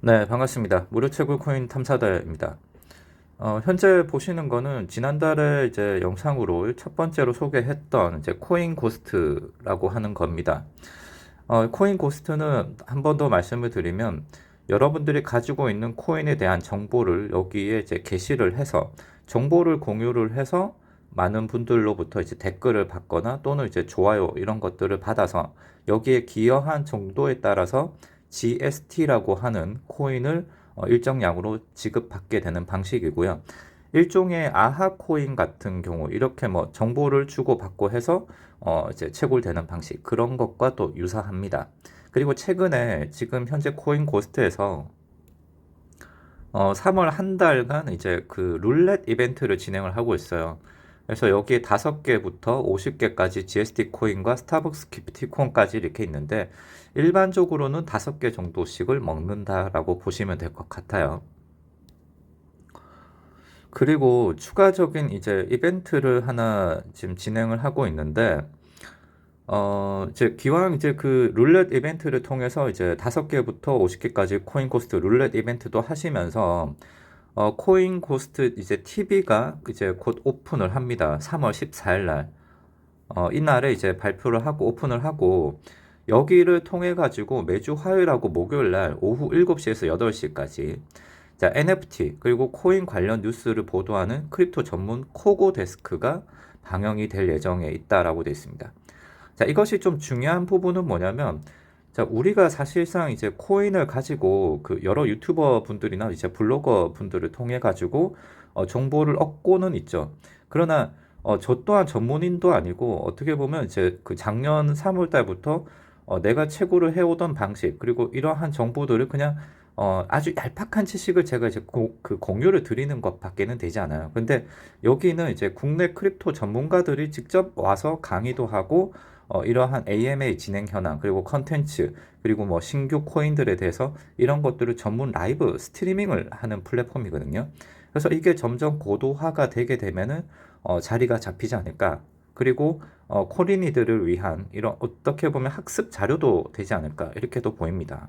네, 반갑습니다. 무료 채굴 코인 탐사대입니다. 현재 보시는 거는 지난달에 이제 영상으로 첫 번째로 소개했던 이제 코인 고스트라고 하는 겁니다. 코인 고스트는 한 번 더 말씀을 드리면 여러분들이 가지고 있는 코인에 대한 정보를 여기에 이제 게시를 해서 정보를 공유를 해서 많은 분들로부터 이제 댓글을 받거나 또는 이제 좋아요 이런 것들을 받아서 여기에 기여한 정도에 따라서 GST라고 하는 코인을 일정량으로 지급받게 되는 방식이고요. 일종의 아하 코인 같은 경우 이렇게 뭐 정보를 주고받고 해서 이제 채굴되는 방식 그런 것과 또 유사합니다. 그리고 최근에 지금 현재 코인 고스트에서 3월 한 달간 이제 그 룰렛 이벤트를 진행을 하고 있어요. 그래서 여기에 5개부터 50개까지 GST 코인과 스타벅스 기프티콘까지 이렇게 있는데 일반적으로는 5개 정도씩을 먹는다라고 보시면 될 것 같아요. 그리고 추가적인 이제 이벤트를 하나 지금 진행을 하고 있는데 이제 기왕 이제 그 룰렛 이벤트를 통해서 이제 5개부터 50개까지 코인 코스트 룰렛 이벤트도 하시면서 코인 고스트 이제 TV가 이제 곧 오픈을 합니다. 3월 14일 날. 이날에 이제 발표를 하고 오픈을 하고 여기를 통해 가지고 매주 화요일하고 목요일 날 오후 7시에서 8시까지 자, NFT 그리고 코인 관련 뉴스를 보도하는 크립토 전문 코고 데스크가 방영이 될 예정에 있다라고 되어 있습니다. 자, 이것이 좀 중요한 부분은 뭐냐면 자, 우리가 사실상 이제 코인을 가지고 그 여러 유튜버 분들이나 이제 블로거 분들을 통해 가지고 정보를 얻고는 있죠. 그러나 저 또한 전문인도 아니고 어떻게 보면 이제 그 작년 3월 달부터 내가 채굴을 해오던 방식 그리고 이러한 정보들을 그냥 아주 얄팍한 지식을 제가 이제 그 공유를 드리는 것밖에는 되지 않아요. 근데 여기는 이제 국내 크립토 전문가들이 직접 와서 강의도 하고 이러한 AMA 진행 현황, 그리고 컨텐츠, 그리고 뭐 신규 코인들에 대해서 이런 것들을 전문 라이브 스트리밍을 하는 플랫폼이거든요. 그래서 이게 점점 고도화가 되게 되면은 자리가 잡히지 않을까. 그리고 코린이들을 위한 이런 어떻게 보면 학습 자료도 되지 않을까. 이렇게도 보입니다.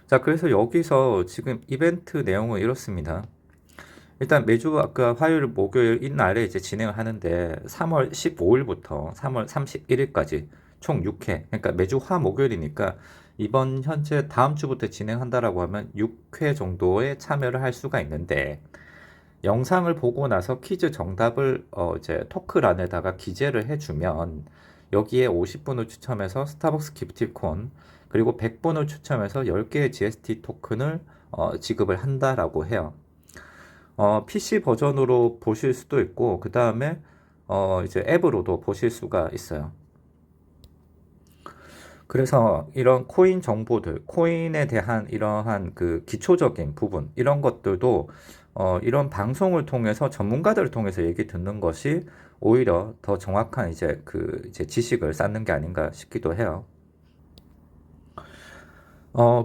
자, 그래서 여기서 지금 이벤트 내용은 이렇습니다. 일단 매주 아까 화요일, 목요일 이날에 이제 진행을 하는데 3월 15일부터 3월 31일까지 총 6회. 그러니까 매주 화 목요일이니까 이번 현재 다음 주부터 진행한다라고 하면 6회 정도에 참여를 할 수가 있는데 영상을 보고 나서 퀴즈 정답을 이제 토크란에다가 기재를 해주면 여기에 50분을 추첨해서 스타벅스 기프티콘 그리고 100분을 추첨해서 10개의 GST 토큰을 지급을 한다라고 해요. PC 버전으로 보실 수도 있고, 그 다음에, 이제 앱으로도 보실 수가 있어요. 그래서 이런 코인 정보들, 코인에 대한 이러한 그 기초적인 부분, 이런 것들도, 이런 방송을 통해서 전문가들을 통해서 얘기 듣는 것이 오히려 더 정확한 이제 그 이제 지식을 쌓는 게 아닌가 싶기도 해요.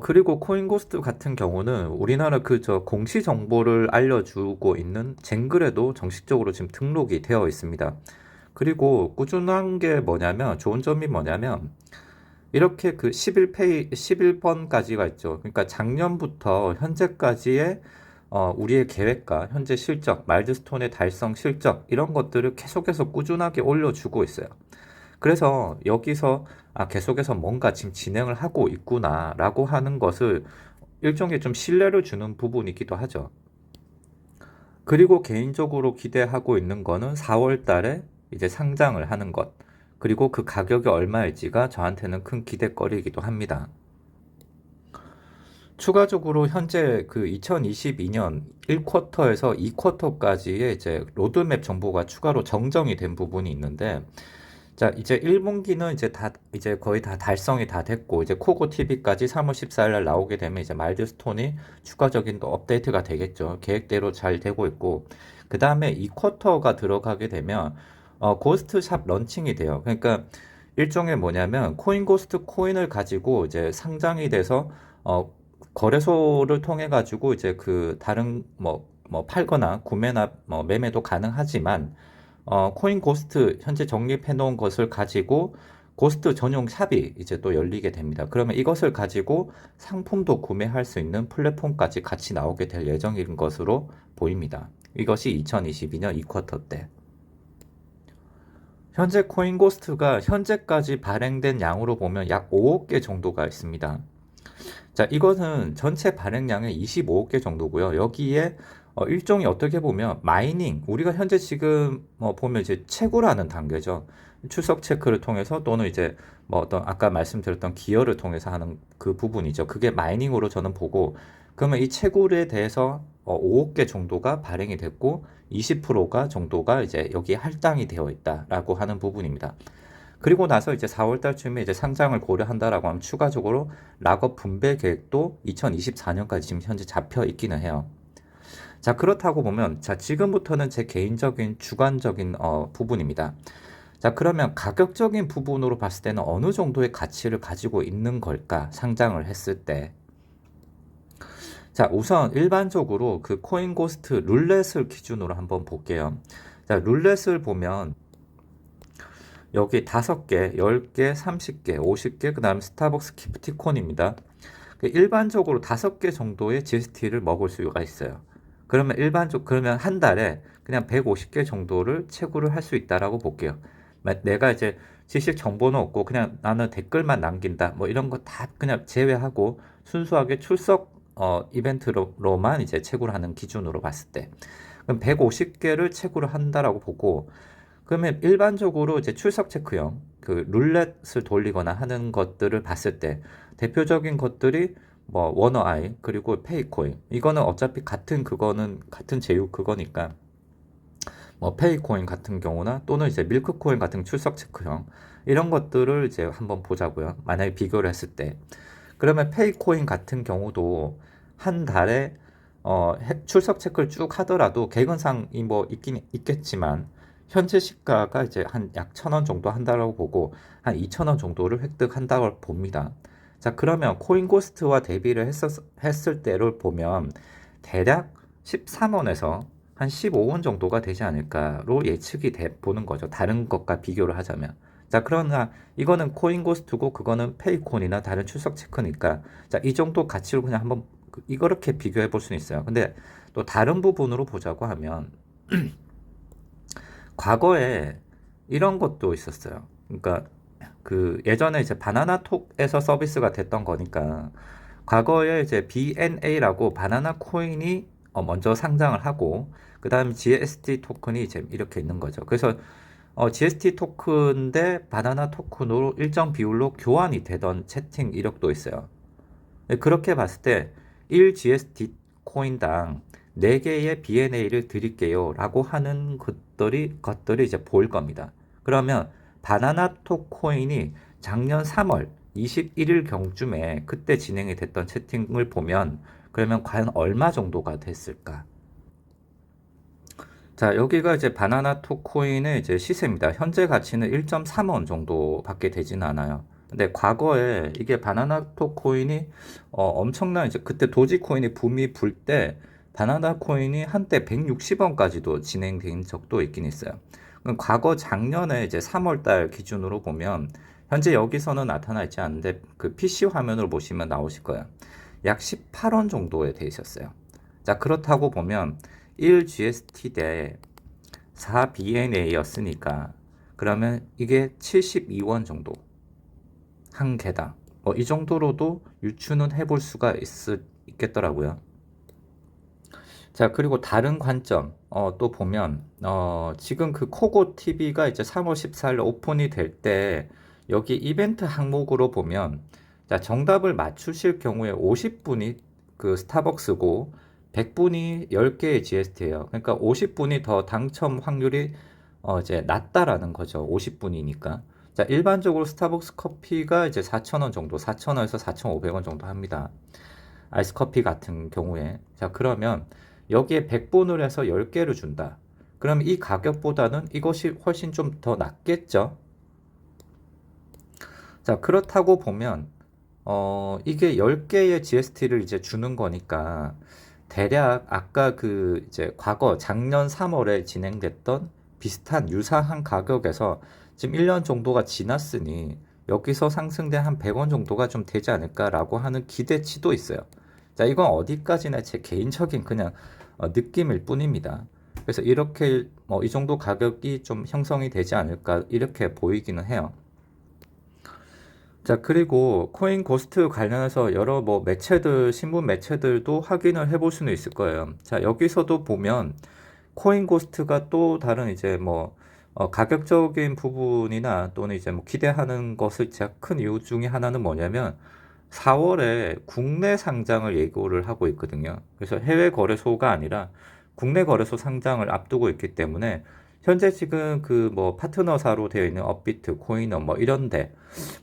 그리고 코인고스트 같은 경우는 우리나라 그 저 공시 정보를 알려주고 있는 쟁글에도 정식적으로 지금 등록이 되어 있습니다. 그리고 꾸준한 게 뭐냐면, 좋은 점이 뭐냐면, 이렇게 그 11번까지가 있죠. 그러니까 작년부터 현재까지의 우리의 계획과 현재 실적, 마일드스톤의 달성 실적, 이런 것들을 계속해서 꾸준하게 올려주고 있어요. 그래서 여기서 계속해서 뭔가 지금 진행을 하고 있구나라고 하는 것을 일종의 좀 신뢰를 주는 부분이기도 하죠. 그리고 개인적으로 기대하고 있는 거는 4월 달에 이제 상장을 하는 것. 그리고 그 가격이 얼마일지가 저한테는 큰 기대거리이기도 합니다. 추가적으로 현재 그 2022년 1쿼터에서 2쿼터까지의 이제 로드맵 정보가 추가로 정정이 된 부분이 있는데 자, 이제 1분기는 이제 거의 다 달성이 다 됐고, 이제 코고 TV까지 3월 14일 날 나오게 되면 이제 마일드스톤이 추가적인 또 업데이트가 되겠죠. 계획대로 잘 되고 있고, 그 다음에 이 쿼터가 들어가게 되면, 고스트 샵 런칭이 돼요. 그러니까 일종의 뭐냐면, 코인 고스트 코인을 가지고 이제 상장이 돼서, 거래소를 통해 가지고 이제 그 다른 뭐 팔거나 구매나 뭐 매매도 가능하지만, 코인 고스트 현재 적립해 놓은 것을 가지고 고스트 전용 샵이 이제 또 열리게 됩니다. 그러면 이것을 가지고 상품도 구매할 수 있는 플랫폼까지 같이 나오게 될 예정인 것으로 보입니다. 이것이 2022년 2쿼터 때. 현재 코인고스트가 현재까지 발행된 양으로 보면 약 5억 개 정도가 있습니다. 자, 이것은 전체 발행량의 25억 개 정도고요. 여기에 일종의 어떻게 보면 마이닝, 우리가 현재 지금 보면 이제 채굴하는 단계죠. 출석 체크를 통해서 또는 이제 뭐 어떤 아까 말씀드렸던 기여를 통해서 하는 그 부분이죠. 그게 마이닝으로 저는 보고, 그러면 이 채굴에 대해서 5억 개 정도가 발행이 됐고 20%가 정도가 이제 여기에 할당이 되어 있다라고 하는 부분입니다. 그리고 나서 이제 4월 달쯤에 이제 상장을 고려한다라고 하면 추가적으로 락업 분배 계획도 2024년까지 지금 현재 잡혀 있기는 해요. 자, 그렇다고 보면, 자, 지금부터는 제 개인적인 주관적인 부분입니다. 자, 그러면 가격적인 부분으로 봤을 때는 어느 정도의 가치를 가지고 있는 걸까? 상장을 했을 때. 자, 우선 일반적으로 그 코인고스트 룰렛을 기준으로 한번 볼게요. 자, 룰렛을 보면 여기 5개, 10개, 30개, 50개, 그 다음 스타벅스 기프티콘입니다. 일반적으로 5개 정도의 GST를 먹을 수가 있어요. 그러면 한 달에 그냥 150개 정도를 채굴을 할 수 있다라고 볼게요. 내가 이제 지식 정보는 없고 그냥 나는 댓글만 남긴다. 뭐 이런 거 다 그냥 제외하고 순수하게 출석 이벤트로만 이제 채굴하는 기준으로 봤을 때. 그럼 150개를 채굴을 한다라고 보고, 그러면 일반적으로 이제 출석 체크형 그 룰렛을 돌리거나 하는 것들을 봤을 때 대표적인 것들이 뭐 워너아이 그리고 페이코인, 이거는 어차피 같은 제휴 그거니까 뭐 페이코인 같은 경우나 또는 이제 밀크코인 같은 출석 체크형 이런 것들을 이제 한번 보자고요. 만약에 비교를 했을 때, 그러면 페이코인 같은 경우도 한 달에 출석 체크를 쭉 하더라도 개근상이 뭐 있긴 있겠지만 현재 시가가 이제 한 약 1,000원 정도 한다고 보고 한 2,000원 정도를 획득한다고 봅니다. 자, 그러면 코인고스트와 대비를 했을 때를 보면 대략 13원에서 한 15원 정도가 되지 않을까로 예측이 보는 거죠. 다른 것과 비교를 하자면. 자, 그러나 이거는 코인고스트고 그거는 페이콘이나 다른 출석 체크니까 자, 이 정도 가치로 그냥 한번 이렇게 비교해 볼 수는 있어요. 근데 또 다른 부분으로 보자고 하면 과거에 이런 것도 있었어요. 그러니까 그 예전에 이제 바나나톡에서 서비스가 됐던 거니까 과거에 이제 BNA라고 바나나 코인이 먼저 상장을 하고 그 다음 GST 토큰이 이제 이렇게 있는 거죠. 그래서 GST 토큰 대 바나나 토큰으로 일정 비율로 교환이 되던 채팅 이력도 있어요. 그렇게 봤을 때 1 GST 코인당 4개의 BNA를 드릴게요 라고 하는 것들이 이제 보일 겁니다. 그러면 바나나톡 코인이 작년 3월 21일 경쯤에 그때 진행이 됐던 채팅을 보면 그러면 과연 얼마 정도가 됐을까? 자, 여기가 이제 바나나톡 코인의 이제 시세입니다. 현재 가치는 1.3원 정도밖에 되지는 않아요. 근데 과거에 이게 바나나톡 코인이 엄청난 이제 그때 도지코인이 붐이 불 때 바나나 코인이 한때 160원까지도 진행된 적도 있긴 있어요. 그럼 과거 작년에 이제 3월 달 기준으로 보면 현재 여기서는 나타나 있지 않은데 그 PC 화면을 보시면 나오실 거예요. 약 18원 정도에 돼 있었어요. 자, 그렇다고 보면 1GST 대 4BNA였으니까 그러면 이게 72원 정도 한 개당 이 정도로도 유추는 해볼 수가 있겠더라고요. 자, 그리고 다른 관점 또 보면 지금 그 코고 TV가 이제 3월 14일 오픈이 될 때 여기 이벤트 항목으로 보면 자, 정답을 맞추실 경우에 50분이 그 스타벅스고 100분이 10개의 GST예요. 그러니까 50분이 더 당첨 확률이 이제 낮다라는 거죠. 50분이니까. 자, 일반적으로 스타벅스 커피가 이제 4,000원 정도, 4,000원에서 4,500원 정도 합니다. 아이스 커피 같은 경우에. 자, 그러면 여기에 100분을 해서 10개를 준다. 그럼 이 가격보다는 이것이 훨씬 좀 더 낫겠죠? 자, 그렇다고 보면 이게 10개의 GST를 이제 주는 거니까 대략 아까 그 이제 과거 작년 3월에 진행됐던 비슷한 유사한 가격에서 지금 1년 정도가 지났으니 여기서 상승된 한 100원 정도가 좀 되지 않을까라고 하는 기대치도 있어요. 자, 이건 어디까지나 제 개인적인 그냥 느낌일 뿐입니다. 그래서 이렇게 이 정도 가격이 좀 형성이 되지 않을까 이렇게 보이기는 해요. 자, 그리고 코인 고스트 관련해서 여러 뭐 매체들, 신문 매체들도 확인을 해볼 수는 있을 거예요. 자, 여기서도 보면 코인 고스트가 또 다른 이제 뭐 가격적인 부분이나 또는 이제 뭐 기대하는 것을 제가 큰 이유 중에 하나는 뭐냐면 4월에 국내 상장을 예고를 하고 있거든요. 그래서 해외 거래소가 아니라 국내 거래소 상장을 앞두고 있기 때문에 현재 지금 그 뭐 파트너사로 되어 있는 업비트, 코인업 뭐 이런데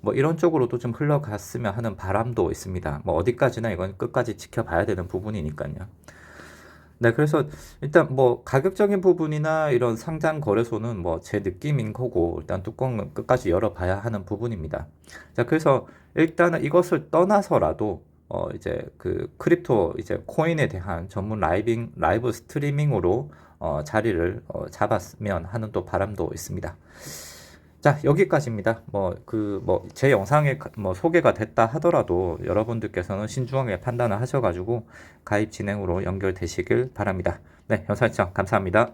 뭐 이런 쪽으로도 좀 흘러갔으면 하는 바람도 있습니다. 뭐 어디까지나 이건 끝까지 지켜봐야 되는 부분이니까요. 네, 그래서 일단 뭐 가격적인 부분이나 이런 상장 거래소는 뭐 제 느낌인 거고 일단 뚜껑은 끝까지 열어봐야 하는 부분입니다. 자, 그래서 일단은 이것을 떠나서라도 이제 그 크립토 이제 코인에 대한 전문 라이브 스트리밍으로 자리를 잡았으면 하는 또 바람도 있습니다. 자, 여기까지입니다. 제 영상에 뭐 소개가 됐다 하더라도 여러분들께서는 신중하게 판단을 하셔가지고 가입 진행으로 연결되시길 바랍니다. 네, 영상 시청 감사합니다.